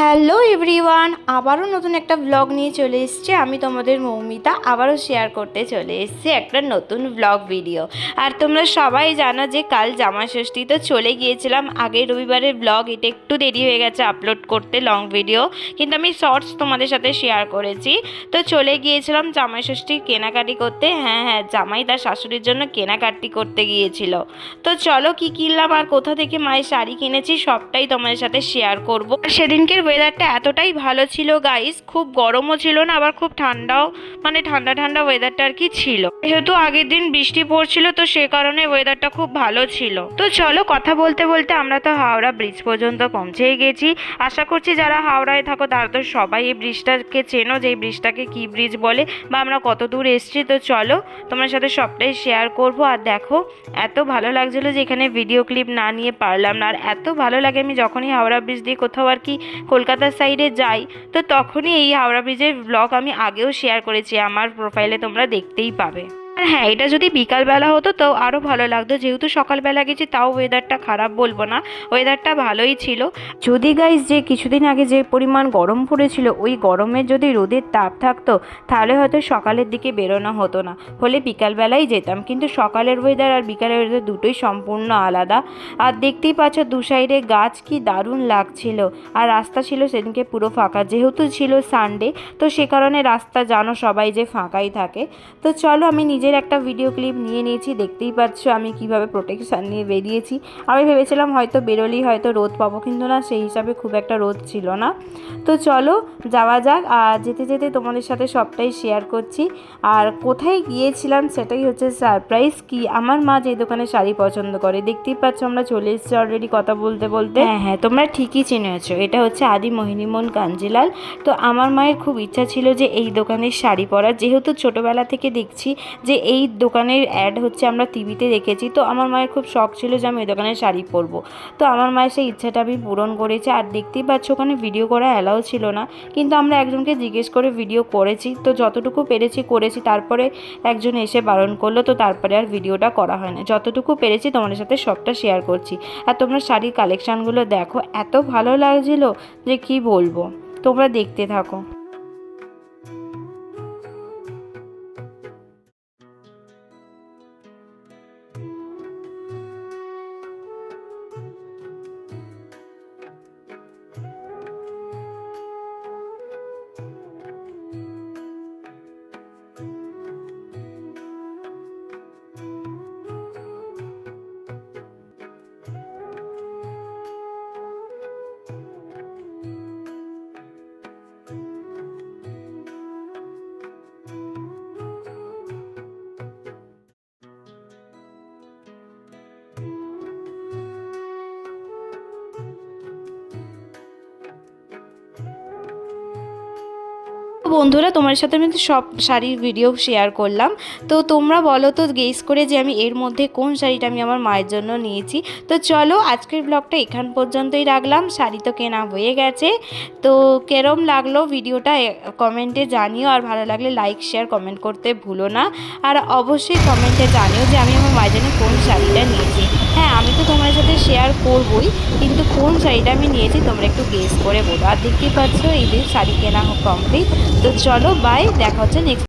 Hello everyone, আবারও নতুন একটা ব্লগ নিয়ে চলে এসেছি। আমি তোমাদের মৌমিতা আবারও শেয়ার করতে চলে এসেছি একটা নতুন ব্লগ ভিডিও। আর তোমরা সবাই জানো যে কাল জামাই ষষ্ঠী, তো চলে গিয়েছিলাম আগের রবিবারের ব্লগ। এটা একটু দেরি হয়ে গেছে আপলোড করতে লং ভিডিও, কিন্তু আমি শর্টস তোমাদের সাথে শেয়ার করেছি। তো চলে গিয়েছিলাম জামাই ষষ্ঠীর কেনাকাটি করতে। হ্যাঁ, জামাই তার শাশুড়ির জন্য কেনাকাটি করতে গিয়েছিল। তো চলো কি কিনলাম আর কোথা থেকে মায়ের শাড়ি কিনেছি সবটাই তোমাদের সাথে শেয়ার করব। সেদিনকে ওয়েদারটা এতটাই ভালো ছিল গাইস, খুব গরমও ছিল না আবার খুব ঠান্ডাও, মানে ঠান্ডা ঠান্ডা ওয়েদারটা আর কি ছিল। যেহেতু আগের দিন বৃষ্টি পড়ছিল তো সে কারণে ওয়েদারটা খুব ভালো ছিল। তো চলো কথা বলতে বলতে আমরা তো হাওড়া ব্রিজ পর্যন্ত পৌঁছেই গেছি। আশা করছি যারা হাওড়ায় থাকো তারা তো সবাই এই ব্রিজটাকে চেনো, যে এই ব্রিজটাকে কি ব্রিজ বলে বা আমরা কত দূর এসেছি। তো চলো তোমার সাথে সবটাই শেয়ার করব। আর দেখো এত ভালো লাগছিল যে এখানে ভিডিও ক্লিপ না নিয়ে পারলাম না। আর এত ভালো লাগে আমি যখনই হাওড়া ব্রিজ দিয়ে কোথাও আর কি কলকাতার সাইডে যাই, তো তখনই এই হাওড়া ব্রিজের ব্লগ আমি আগেও শেয়ার করেছি, আমার প্রোফাইলে তোমরা দেখতেই পাবে। আর হ্যাঁ, এটা যদি বিকালবেলা হতো তো আরও ভালো লাগতো, যেহেতু সকালবেলা গেছি তাও ওয়েদারটা খারাপ বলবো না, ওয়েদারটা ভালোই ছিল। যদি গাইস যে কিছুদিন আগে যে পরিমাণ গরম পড়েছিল ওই গরমের যদি রোদের তাপ থাকতো তাহলে হয়তো সকালের দিকে বেরোনো হতো না, হলে বিকালবেলাই যেতাম। কিন্তু সকালের ওয়েদার আর বিকালের ওয়েদার দুটোই সম্পূর্ণ আলাদা। আর দেখতেই পাচ্ছ দু সাইডে গাছ, কি দারুণ লাগছিল। আর রাস্তা ছিল সেদিনকে পুরো ফাঁকা, যেহেতু ছিল সানডে তো সে কারণে রাস্তা জানো সবাই যে ফাঁকাই থাকে। তো চলো আমি নিজের একটা ভিডিও ক্লিপ নিয়ে নিয়েছি, দেখতেই পাচ্ছ আমি কিভাবে প্রোটেকশান নিয়ে বেরিয়েছি। আমি ভেবেছিলাম হয়তো বেরোলেই হয়তো রোদ পাবো, কিন্তু না, সেই হিসাবে খুব একটা রোদ ছিল না। তো চলো যাওয়া যাক। আর যেতে যেতে তোমাদের সাথে সবটাই শেয়ার করছি। আর কোথায় গিয়েছিলাম সেটাই হচ্ছে সারপ্রাইজ। কি আমার মা যে দোকানে শাড়ি পছন্দ করে, দেখতেই পাচ্ছ আমরা চলে এসেছি অলরেডি কথা বলতে বলতে। হ্যাঁ, তোমরা ঠিকই চিনেছো, এটা হচ্ছে আদি মোহিনীমোহন কাঞ্জিলাল। তো আমার মায়ের খুব ইচ্ছা ছিল যে এই দোকানের শাড়ি পরার, যেহেতু ছোটোবেলা থেকে দেখছি যে এই দোকানের অ্যাড হচ্ছে, আমরা টিভিতে দেখেছি। তো আমার মায়ের খুব শখ ছিল যে আমি এই দোকানের শাড়ি পরবো। তো আমার মায়ের সেই ইচ্ছাটা আমি পূরণ করেছি। আর দেখতেই পাচ্ছ ওখানে ভিডিও করা অ্যালাউ ছিল না, কিন্তু আমরা একজনকে জিজ্ঞেস করে ভিডিও করেছি। তো যতটুকু পেরেছি করেছি, তারপরে একজন এসে বারণ করলো, তো তারপরে আর ভিডিওটা করা হয় না। যতটুকু পেরেছি তোমাদের সাথে সবটা শেয়ার করছি। আর তোমরা শাড়ির কালেকশানগুলো দেখো, এত ভালো লাগছিল যে কি বলবো, তোমরা দেখতে থাকো। বন্ধুরা তোমার সাথে আমি সব শাড়ির ভিডিও শেয়ার করলাম। তো তোমরা বলো তো গেস করে যে আমি এর মধ্যে কোন শাড়িটা আমি আমার মায়ের জন্য নিয়েছি। তো চলো আজকের ব্লগটা এখান পর্যন্তই রাখলাম। শাড়ি তো কেনা হয়ে গেছে। তো কেরম লাগলো ভিডিওটা কমেন্টে জানিও, আর ভালো লাগলে লাইক শেয়ার কমেন্ট করতে ভুলো না। আর অবশ্যই কমেন্টে জানিও যে আমি আমার মায়ের জন্য কোন শাড়িটা নিয়েছি। হ্যাঁ, আমি তো তোমার সাথে শেয়ার করবই, কিন্তু কোন শাড়িটা আমি নিয়েছি তোমরা একটু গেস করে বলো। আর দেখতেই পাচ্ছ এই যে শাড়ি কেনা কমপ্লিট। তো চলো বাই, দেখা হচ্ছে নেক্সট।